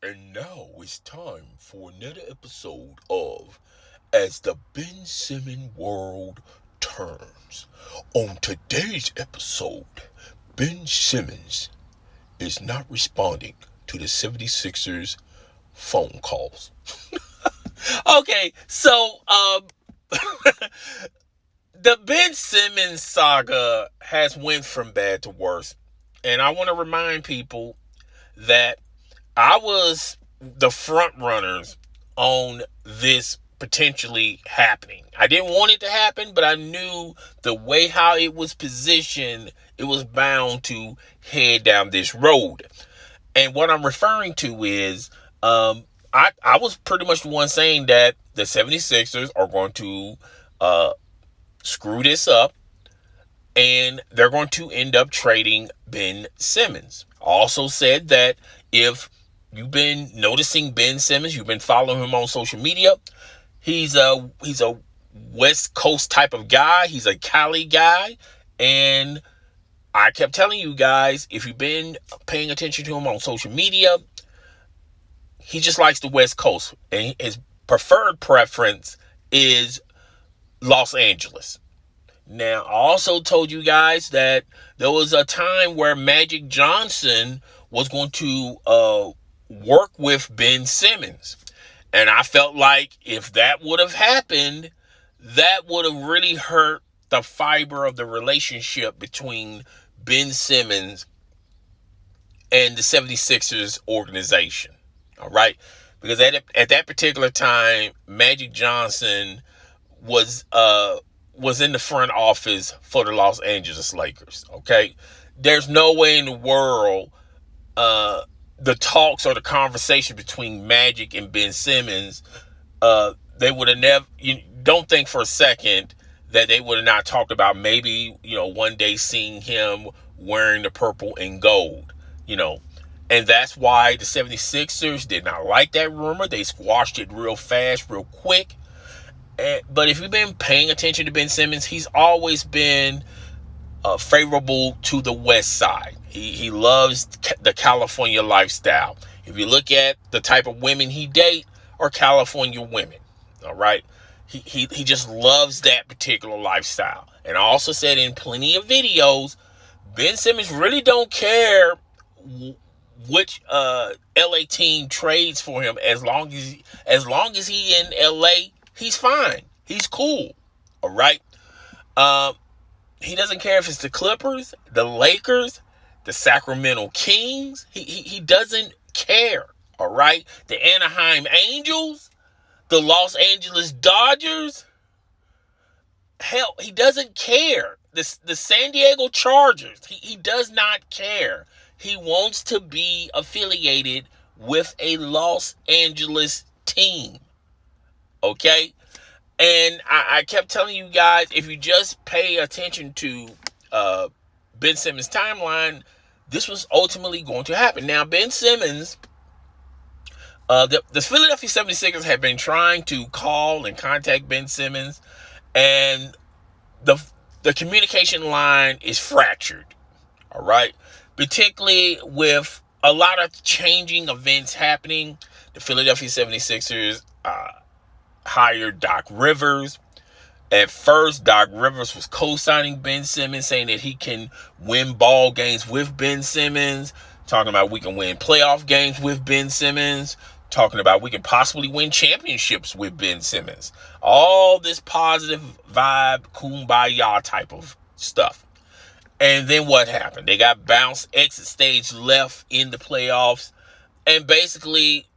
And now it's time for another episode of As the Ben Simmons World Turns. On today's episode, Ben Simmons is not responding to the 76ers phone calls. Okay, so the Ben Simmons saga has went from bad to worse. And I want to remind people that I was the front runners on this potentially happening. I didn't want it to happen, but I knew the way how it was positioned, it was bound to head down this road. And what I'm referring to is I was pretty much the one saying that the 76ers are going to uh, screw this up and they're going to end up trading Ben Simmons. I also said that if you've been noticing Ben Simmons, you've been following him on social media, he's a West Coast type of guy. He's a Cali guy. And I kept telling you guys, if you've been paying attention to him on social media, he just likes the West Coast. And his preferred preference is Los Angeles. Now, I also told you guys that there was a time where Magic Johnson was going to work with Ben Simmons. And I felt like if that would have happened, that would have really hurt the fiber of the relationship between Ben Simmons and the 76ers organization. All right? Because at that particular time, Magic Johnson was in the front office for the Los Angeles Lakers. Okay? There's no way in the world the talks or the conversation between Magic and Ben Simmons, they would have never, don't think for a second that they would have not talked about maybe, one day seeing him wearing the purple and gold, and that's why the 76ers did not like that rumor. They squashed it real fast, real quick. But if you've been paying attention to Ben Simmons, he's always been favorable to the West Side. He loves the California lifestyle. If you look at the type of women he date, are California women. All right, he just loves that particular lifestyle. And I also said in plenty of videos, Ben Simmons really don't care which LA team trades for him as long as he in LA, he's fine. He's cool. All right. He doesn't care if it's the Clippers, the Lakers, the Sacramento Kings. He doesn't care. All right. The Anaheim Angels, the Los Angeles Dodgers. Hell, he doesn't care. The San Diego Chargers. He does not care. He wants to be affiliated with a Los Angeles team. Okay? And I kept telling you guys, if you just pay attention to Ben Simmons' timeline, this was ultimately going to happen. Now, Ben Simmons, the Philadelphia 76ers have been trying to call and contact Ben Simmons, and the communication line is fractured. All right? Particularly with a lot of changing events happening. The Philadelphia 76ers hired Doc Rivers. At first, Doc Rivers was co-signing Ben Simmons, saying that he can win ball games with Ben Simmons, talking about we can win playoff games with Ben Simmons, talking about we can possibly win championships with Ben Simmons. All this positive vibe, kumbaya type of stuff. And then what happened? They got bounced, exit stage left in the playoffs, and basically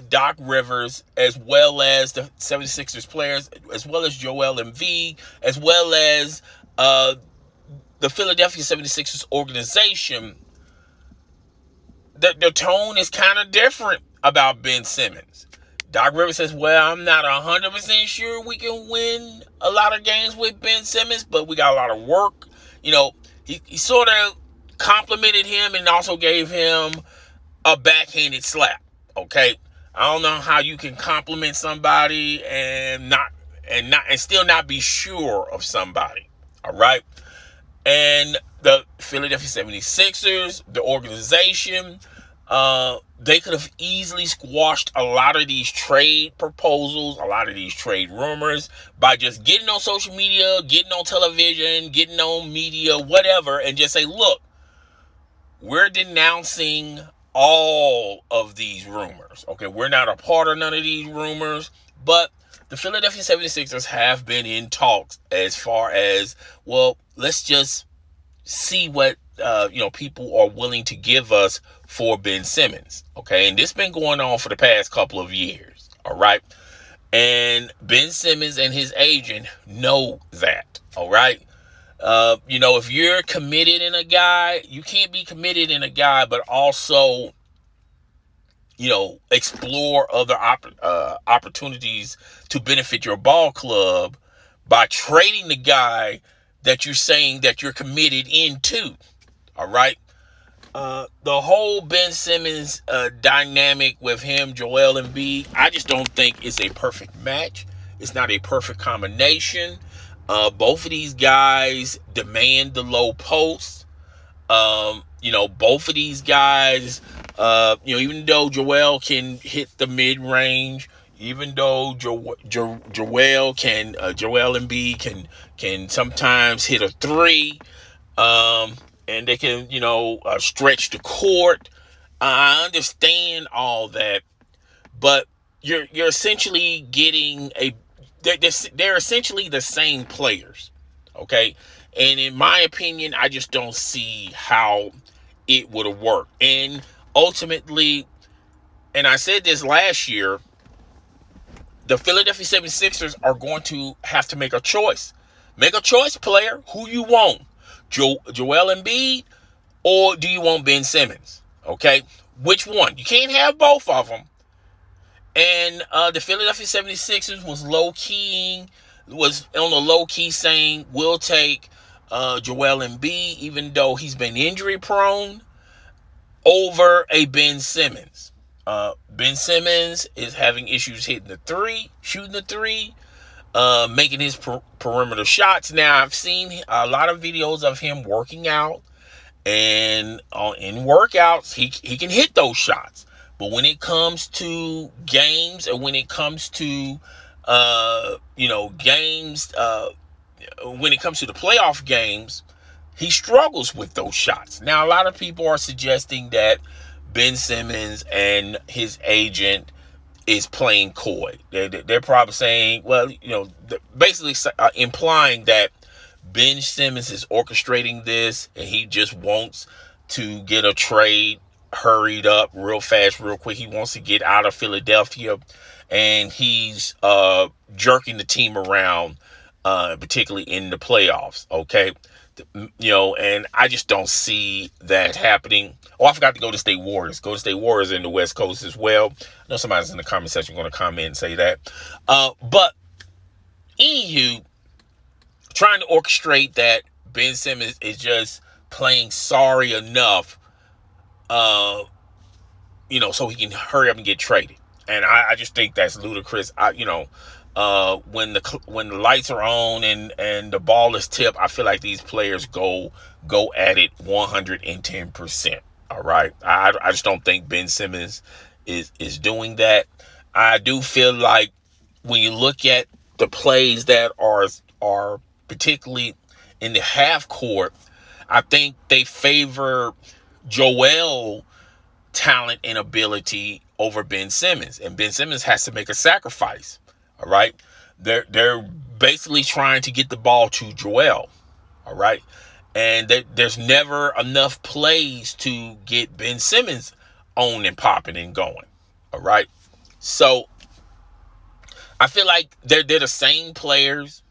Doc Rivers, as well as the 76ers players, as well as Joel Embiid, as well as the Philadelphia 76ers organization, the tone is kind of different about Ben Simmons. Doc Rivers says, well, I'm not 100% sure we can win a lot of games with Ben Simmons, but we got a lot of work. He sort of complimented him and also gave him a backhanded slap. Okay, I don't know how you can compliment somebody and still not be sure of somebody. All right, and the Philadelphia 76ers, the organization, they could have easily squashed a lot of these trade proposals, a lot of these trade rumors by just getting on social media, getting on television, getting on media, whatever, and just say, look, we're denouncing all of these rumors. Okay, we're not a part of none of these rumors, but the Philadelphia 76ers have been in talks as far as, well, let's just see what people are willing to give us for Ben Simmons. Okay, and this has been going on for the past couple of years. All right, and Ben Simmons and his agent know that. All right. If you're committed in a guy, you can't be committed in a guy, but also, explore other opportunities to benefit your ball club by trading the guy that you're saying that you're committed into. All right. The whole Ben Simmons dynamic with him, Joel Embiid, I just don't think it's a perfect match. It's not a perfect combination. Both of these guys demand the Lowe Post. Both of these guys, even though Joel can hit the mid-range, even though Joel Embiid can sometimes hit a three, and they can, stretch the court. I understand all that, but you're essentially getting they're essentially the same players, okay? And in my opinion, I just don't see how it would have worked. And ultimately, and I said this last year, the Philadelphia 76ers are going to have to make a choice. Make a choice, player, who you want. Joel Embiid, or do you want Ben Simmons? Okay? Which one? You can't have both of them. And the Philadelphia 76ers was on the low key saying, we'll take Joel Embiid, even though he's been injury prone, over a Ben Simmons. Ben Simmons is having issues shooting the three, making his perimeter shots. Now, I've seen a lot of videos of him working out, and in workouts, he can hit those shots. But when it comes to games, and when it comes to when it comes to the playoff games, he struggles with those shots. Now, a lot of people are suggesting that Ben Simmons and his agent is playing coy. They're probably saying, well, basically implying that Ben Simmons is orchestrating this, and he just wants to get a trade hurried up real fast, real quick. He wants to get out of Philadelphia, and he's jerking the team around, particularly in the playoffs. Okay. And I just don't see that happening. Oh, I forgot to Golden State Warriors. Golden State Warriors in the West Coast as well. I know somebody's in the comment section going to comment and say that. But EU trying to orchestrate that Ben Simmons is just playing sorry enough, so he can hurry up and get traded. And I just think that's ludicrous. When the lights are on and the ball is tipped, I feel like these players go at it 110%. All right. I just don't think Ben Simmons is doing that. I do feel like when you look at the plays that are particularly in the half court, I think they favor Joel talent and ability over Ben Simmons, and Ben Simmons has to make a sacrifice. All right, they're basically trying to get the ball to Joel. All right, and there's never enough plays to get Ben Simmons on and popping and going. All right, so I feel like they're the same players,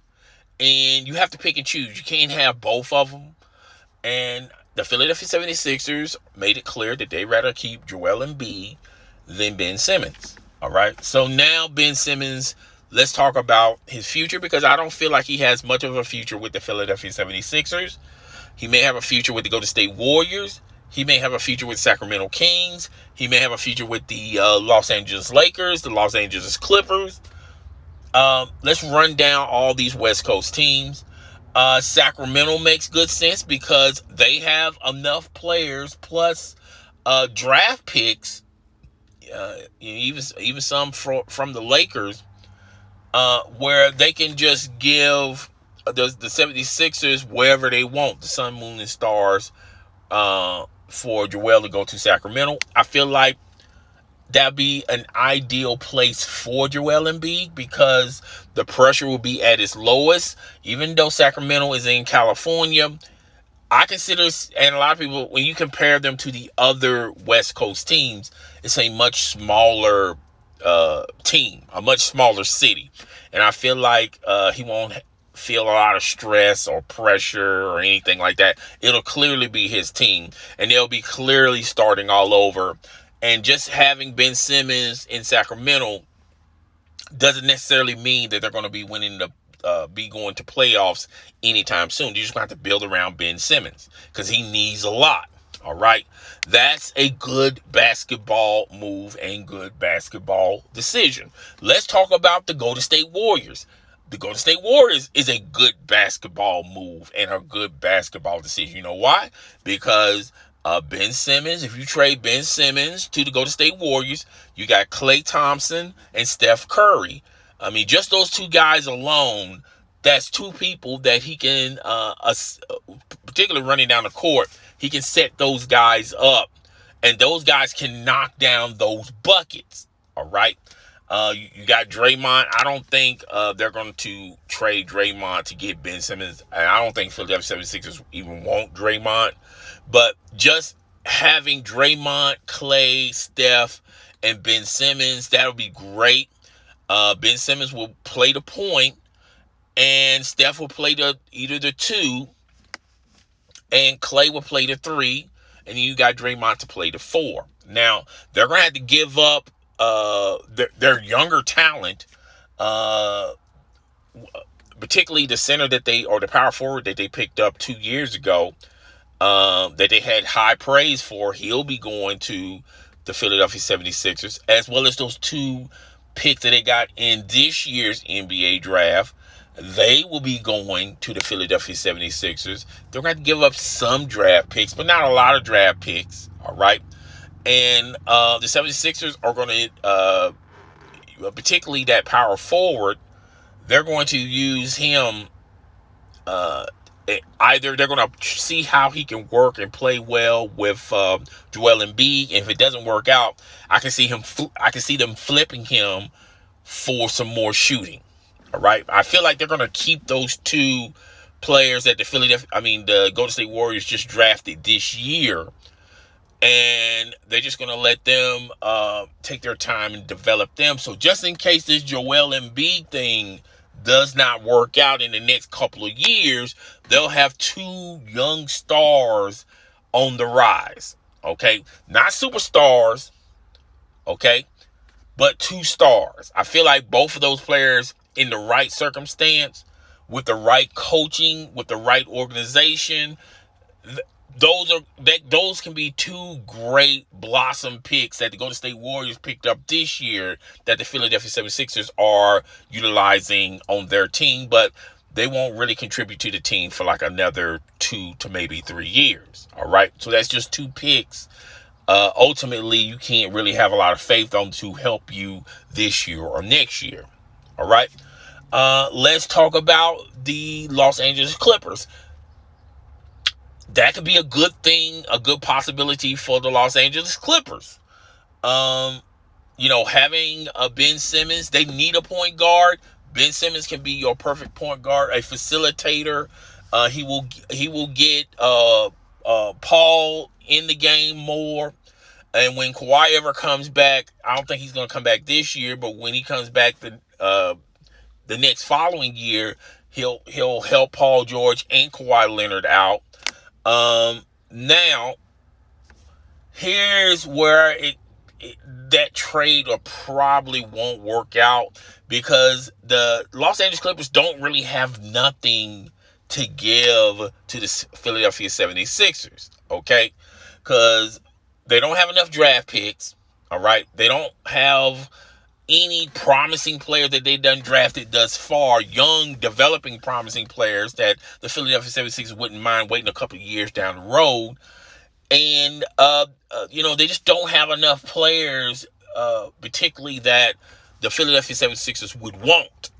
and you have to pick and choose. You can't have both of them. And the Philadelphia 76ers made it clear that they'd rather keep Joel Embiid than Ben Simmons. All right, so now Ben Simmons, let's talk about his future, because I don't feel like he has much of a future with the Philadelphia 76ers. He may have a future with the Golden State Warriors. He may have a future with Sacramento Kings. He may have a future with the Los Angeles Lakers, the Los Angeles Clippers. Let's run down all these West Coast teams. Sacramento makes good sense because they have enough players plus draft picks even some from the Lakers, where they can just give the 76ers wherever they want, the sun, moon, and stars, for Joel to go to Sacramento. I feel like that'd be an ideal place for Joel Embiid because the pressure will be at its lowest. Even though Sacramento is in California, I consider, and a lot of people, when you compare them to the other West Coast teams, it's a much smaller team, a much smaller city. And I feel like he won't feel a lot of stress or pressure or anything like that. It'll clearly be his team, and they'll be clearly starting all over. And just having Ben Simmons in Sacramento doesn't necessarily mean that they're going to be winning be going to playoffs anytime soon. You're just going to have to build around Ben Simmons because he needs a lot. All right. That's a good basketball move and good basketball decision. Let's talk about the Golden State Warriors. The Golden State Warriors is a good basketball move and a good basketball decision. You know why? Because Ben Simmons, if you trade Ben Simmons to the Golden State Warriors, you got Klay Thompson and Steph Curry. I mean, just those two guys alone, that's two people that he can, particularly running down the court, he can set those guys up. And those guys can knock down those buckets. All right. You got Draymond. I don't think they're going to trade Draymond to get Ben Simmons. And I don't think Philadelphia 76ers even want Draymond. But just having Draymond, Klay, Steph, and Ben Simmons, that'll be great. Ben Simmons will play the point, and Steph will play either the 2, and Klay will play the 3, and then you got Draymond to play the 4. Now, they're going to have to give up their younger talent, particularly the center or the power forward that they picked up 2 years ago, that they had high praise for. He'll be going to the Philadelphia 76ers, as well as those 2 picks that they got in this year's NBA draft. They will be going to the Philadelphia 76ers. They're going to have to give up some draft picks, but not a lot of draft picks. All right. And the 76ers are going to, particularly that power forward, they're going to use him. Either they're going to see how he can work and play well with Joel Embiid. And if it doesn't work out, I can see them flipping him for some more shooting. All right. I feel like they're going to keep those 2 players that the Golden State Warriors just drafted this year. And they're just going to let them take their time and develop them. So just in case this Joel Embiid thing does not work out in the next couple of years, they'll have 2 young stars on the rise. Okay. Not superstars. Okay. But 2 stars. I feel like both of those players, in the right circumstance, with the right coaching, with the right organization, those can be 2 great blossom picks that the Golden State Warriors picked up this year that the Philadelphia 76ers are utilizing on their team, but they won't really contribute to the team for like another 2 to maybe 3 years. All right. So that's just 2 picks. Ultimately, you can't really have a lot of faith on to help you this year or next year. All right. Let's talk about the Los Angeles Clippers. That could be a good thing, a good possibility for the Los Angeles Clippers. Having a Ben Simmons, they need a point guard. Ben Simmons can be your perfect point guard, a facilitator. He will get Paul in the game more. And when Kawhi ever comes back, I don't think he's going to come back this year, but when he comes back the next following year, he'll help Paul George and Kawhi Leonard out. Now, here's where that trade probably won't work out because the Los Angeles Clippers don't really have nothing to give to the Philadelphia 76ers, okay? Because they don't have enough draft picks, all right? They don't have any promising player that they've done drafted thus far, young, developing, promising players that the Philadelphia 76ers wouldn't mind waiting a couple of years down the road. And, they just don't have enough players particularly that the Philadelphia 76ers would want.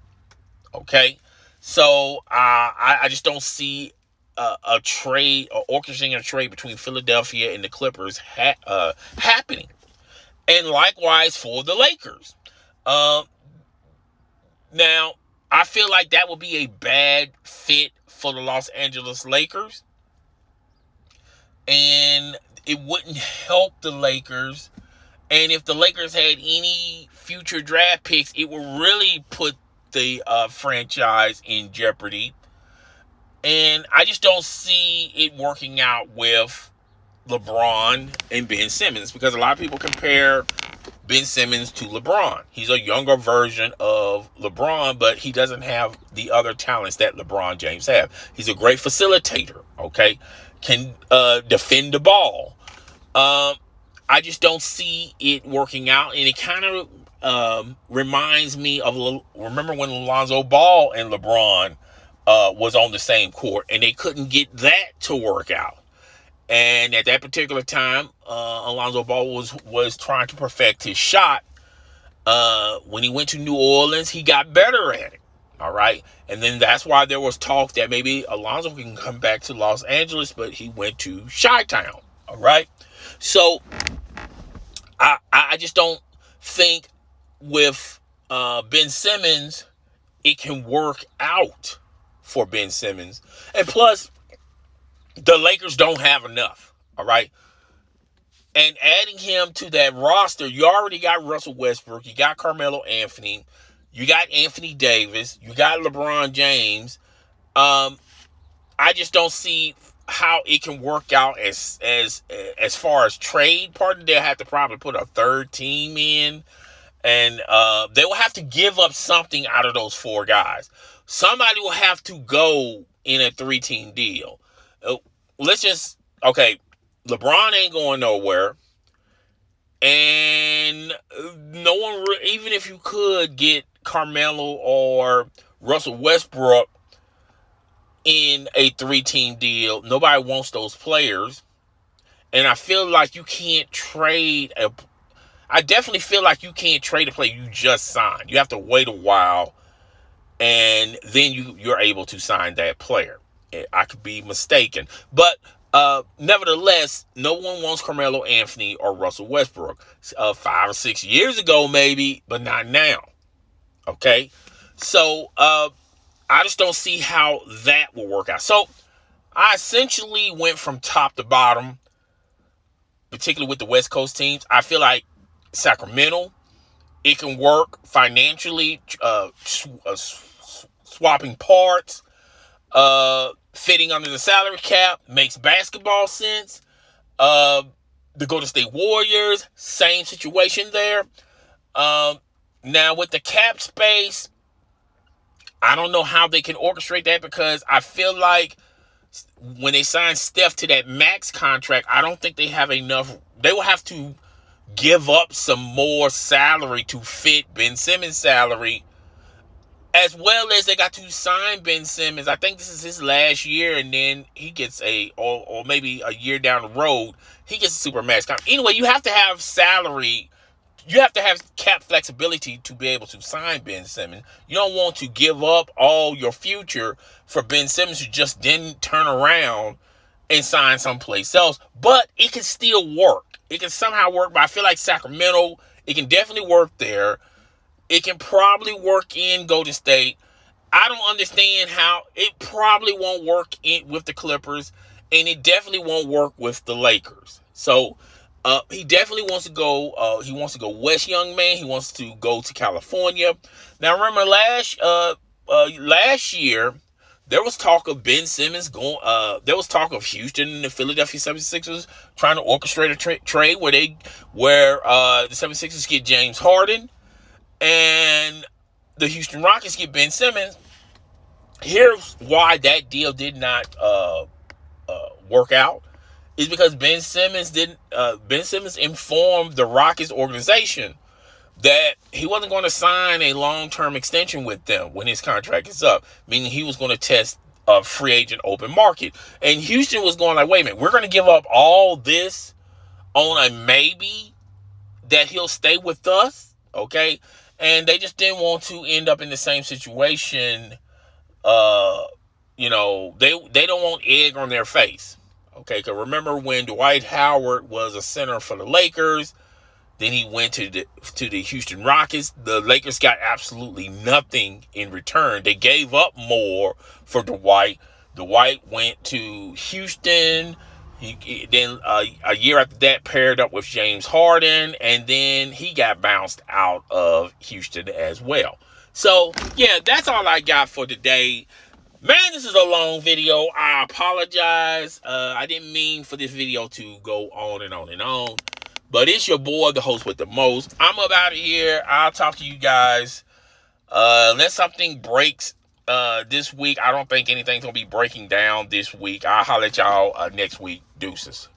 Okay, so I just don't see a trade or orchestrating a trade between Philadelphia and the Clippers happening, and likewise for the Lakers. Uh, Now, I feel like that would be a bad fit for the Los Angeles Lakers, and it wouldn't help the Lakers. And if the Lakers had any future draft picks, it would really put the franchise in jeopardy. And I just don't see it working out with LeBron and Ben Simmons, because a lot of people compare Ben Simmons to LeBron. He's a younger version of LeBron, but he doesn't have the other talents that LeBron James have. He's a great facilitator, okay? Can defend the ball. I just don't see it working out, and it kind of reminds me of, remember when Lonzo Ball and LeBron was on the same court, and they couldn't get that to work out. And at that particular time, Lonzo Ball was trying to perfect his shot. When he went to New Orleans, he got better at it. All right. And then that's why there was talk that maybe Alonzo can come back to Los Angeles, but he went to Chi-Town. All right. So I just don't think with Ben Simmons, it can work out for Ben Simmons. And plus, the Lakers don't have enough, all right? And adding him to that roster, you already got Russell Westbrook, you got Carmelo Anthony, you got Anthony Davis, you got LeBron James. I just don't see how it can work out as far as trade partner. They'll have to probably put a third team in, and they will have to give up something out of those four guys. Somebody will have to go in a 3-team deal. LeBron ain't going nowhere. And no one, even if you could get Carmelo or Russell Westbrook in a 3-team deal, nobody wants those players. And I feel like you can't trade I definitely feel like you can't trade a player you just signed. You have to wait a while, and then you're able to sign that player. I could be mistaken, but nevertheless, no one wants Carmelo Anthony or Russell Westbrook. 5 or 6 years ago, maybe, but not now. Okay, so I just don't see how that will work out. So I essentially went from top to bottom, particularly with the West Coast teams. I feel like Sacramento, it can work financially, swapping parts, fitting under the salary cap, makes basketball sense. The Golden State Warriors, same situation there. Now with the cap space, I don't know how they can orchestrate that, because I feel like when they sign Steph to that max contract, I don't think they have enough. They will have to give up some more salary to fit Ben Simmons' salary, as well as they got to sign Ben Simmons. I think this is his last year, and then he gets or maybe a year down the road, he gets a supermax contract. Anyway, you have to have salary. You have to have cap flexibility to be able to sign Ben Simmons. You don't want to give up all your future for Ben Simmons who just didn't turn around and sign someplace else. But it can still work. It can somehow work, but I feel like Sacramento, it can definitely work there. It can probably work in Golden State. I don't understand how it probably won't work with the Clippers, and it definitely won't work with the Lakers. So he definitely wants to go. He wants to go west, young man. He wants to go to California. Now, remember last year, there was talk of Ben Simmons going. There was talk of Houston and the Philadelphia 76ers trying to orchestrate a trade where the 76ers get James Harden and the Houston Rockets get Ben Simmons. Here's why that deal did not work out. Is because Ben Simmons informed the Rockets organization that he wasn't going to sign a long-term extension with them when his contract is up, meaning he was going to test a free agent open market. And Houston was going like, wait a minute, we're going to give up all this on a maybe that he'll stay with us, okay? And they just didn't want to end up in the same situation. They don't want egg on their face, okay? Because remember when Dwight Howard was a center for the Lakers, then he went to the Houston Rockets. The Lakers got absolutely nothing in return. They gave up more for Dwight. Dwight went to Houston. He then a year after that paired up with James Harden, and then he got bounced out of Houston as well. So, yeah, that's all I got for today. Man, this is a long video. I apologize. I didn't mean for this video to go on and on and on. But it's your boy, the host with the most. I'm up out of here. I'll talk to you guys. Unless something breaks this week. I don't think anything's going to be breaking down this week. I'll holler at y'all next week. Deuces.